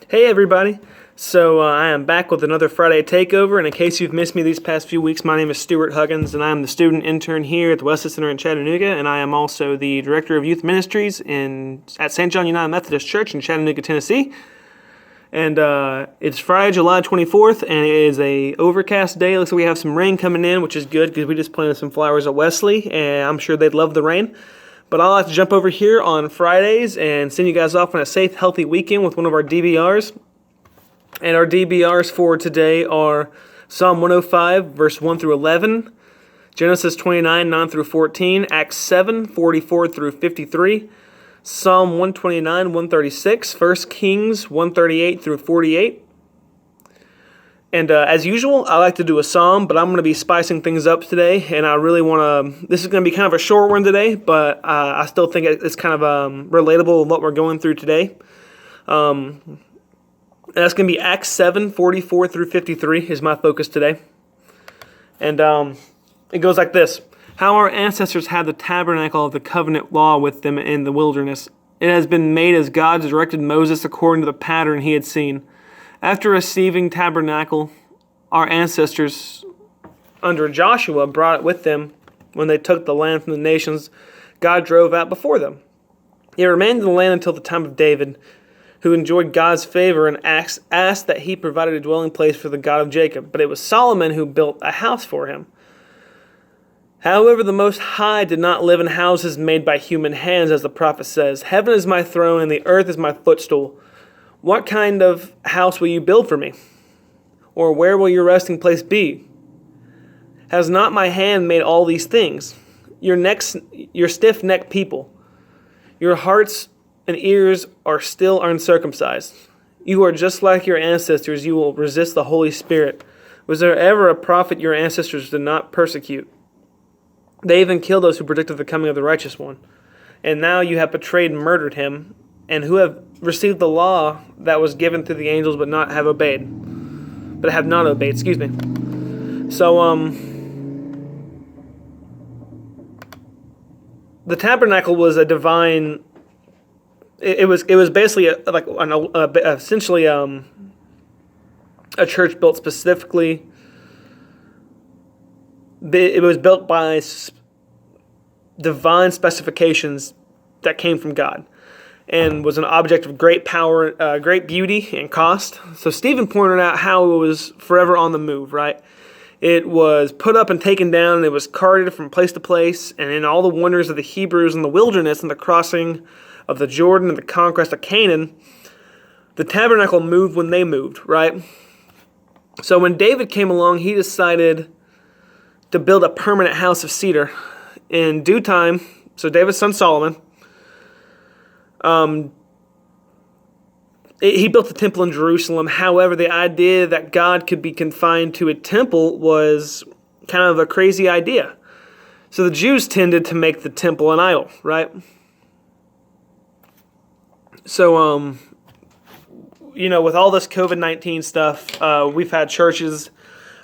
Hey everybody! So I am back with another Friday Takeover, and in case you've missed me these past few weeks, my name is Stuart Huggins, and I am the student intern here at the Wesley Center in Chattanooga, and I am also the Director of Youth Ministries at St. John United Methodist Church in Chattanooga, Tennessee. And it's Friday, July 24th, and it is a overcast day. Looks like we have some rain coming in, which is good because we just planted some flowers at Wesley, and I'm sure they'd love the rain. But I'll have to jump over here on Fridays and send you guys off on a safe, healthy weekend with one of our DBRs. And our DBRs for today are Psalm 105, verse 1 through 11, Genesis 29, 9 through 14, Acts 7, 44 through 53, Psalm 129, 136, 1 Kings 138 through 48. And as usual, I like to do a psalm, but I'm going to be spicing things up today, and I really want to. This is going to be kind of a short one today, but I still think it's kind of relatable with what we're going through today. And that's going to be Acts 7, 44 through 53 is my focus today. And it goes like this. How our ancestors had the tabernacle of the covenant law with them in the wilderness. It has been made as God directed Moses according to the pattern he had seen. After receiving tabernacle, our ancestors under Joshua brought it with them when they took the land from the nations God drove out before them. It remained in the land until the time of David, who enjoyed God's favor and asked that he provided a dwelling place for the God of Jacob. But it was Solomon who built a house for him. However, the Most High did not live in houses made by human hands, as the prophet says, "Heaven is my throne and the earth is my footstool. What kind of house will you build for me? Or where will your resting place be? Has not my hand made all these things? Your stiff-necked people, your hearts and ears are still uncircumcised. You are just like your ancestors. You will resist the Holy Spirit. Was there ever a prophet your ancestors did not persecute? They even killed those who predicted the coming of the righteous one. And now you have betrayed and murdered him, and who have received the law that was given through the angels but have not obeyed, So, the tabernacle was a divine. It was basically essentially a church built specifically. It was built by divine specifications that came from God, and was an object of great power, great beauty, and cost. So Stephen pointed out how it was forever on the move, right? It was put up and taken down, and it was carted from place to place, and in all the wonders of the Hebrews in the wilderness and the crossing of the Jordan and the conquest of Canaan, the tabernacle moved when they moved, right? So when David came along, he decided to build a permanent house of cedar. In due time, so David's son Solomon, he built the temple in Jerusalem. However, the idea that God could be confined to a temple was kind of a crazy idea. So the Jews tended to make the temple an idol, right? So, with all this COVID-19 stuff, we've had churches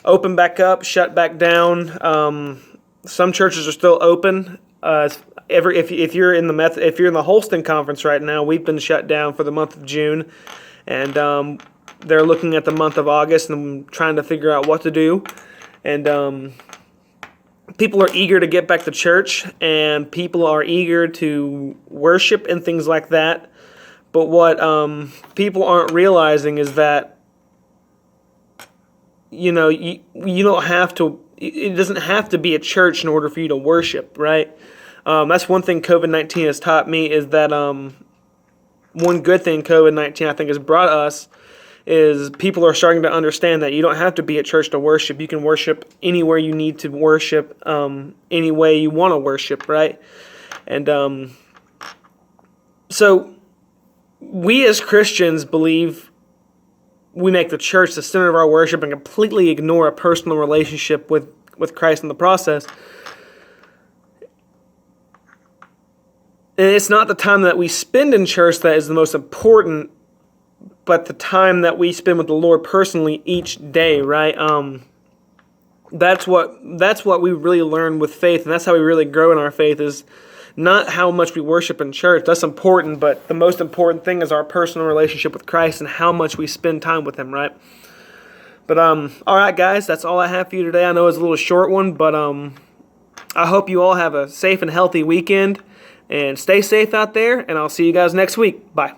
open back up, shut back down. Some churches are still open. If you're in the Holston conference right now, we've been shut down for the month of June, and they're looking at the month of August and trying to figure out what to do. And people are eager to get back to church, and people are eager to worship and things like that. But what people aren't realizing is that you don't have to. It doesn't have to be a church in order for you to worship, right? That's one thing COVID-19 has taught me, is that one good thing COVID-19 I think has brought us is people are starting to understand that you don't have to be at church to worship. You can worship anywhere you need to worship, any way you want to worship, right? And so we as Christians believe we make the church the center of our worship and completely ignore a personal relationship with Christ in the process. And it's not the time that we spend in church that is the most important, but the time that we spend with the Lord personally each day, right? that's what we really learn with faith, and that's how we really grow in our faith, is not how much we worship in church. That's important, but the most important thing is our personal relationship with Christ and how much we spend time with Him, right? But all right, guys, that's all I have for you today. I know it's a little short one, but I hope you all have a safe and healthy weekend, and stay safe out there, and I'll see you guys next week. Bye.